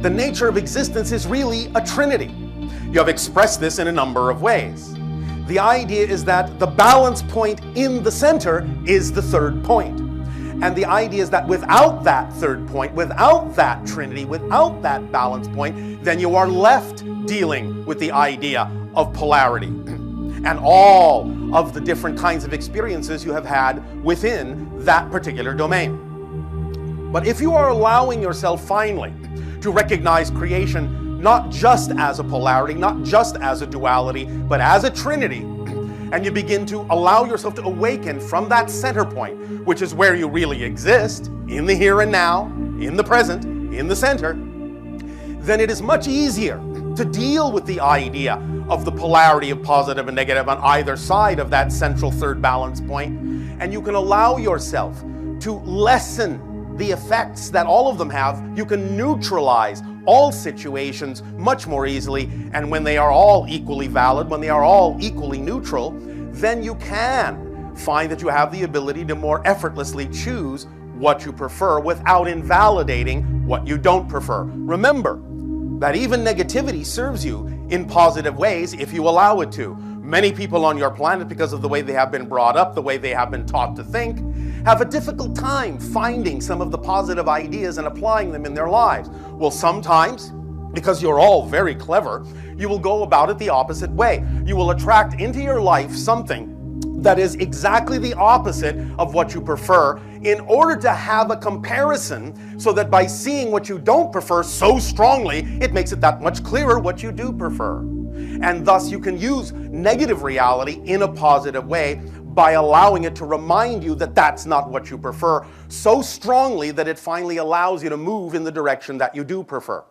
The nature of existence is really a trinity. You have expressed this in a number of ways. The idea is that the balance point in the center is the third point. And the idea is that without that third point, without that trinity, without that balance point, then you are left dealing with the idea of polarity and all of the different kinds of experiences you have had within that particular domain. But if you are allowing yourself finally to recognize creation not just as a polarity, not just as a duality, but as a trinity, and you begin to allow yourself to awaken from that center point, which is where you really exist, in the here and now, in the present, in the center, then it is much easier to deal with the idea of the polarity of positive and negative on either side of that central third balance point, and you can allow yourself to lessen the effects that all of them have. You can neutralize all situations much more easily, and when they are all equally valid, when they are all equally neutral, then you can find that you have the ability to more effortlessly choose what you prefer without invalidating what you don't prefer. Remember that even negativity serves you in positive ways if you allow it to. Many people on your planet, because of the way they have been brought up, the way they have been taught to think, have a difficult time finding some of the positive ideas and applying them in their lives. Well, sometimes, because you're all very clever, you will go about it the opposite way. You will attract into your life something that is exactly the opposite of what you prefer in order to have a comparison, so that by seeing what you don't prefer so strongly, it makes it that much clearer what you do prefer. And thus you can use negative reality in a positive way by allowing it to remind you that that's not what you prefer so strongly that it finally allows you to move in the direction that you do prefer.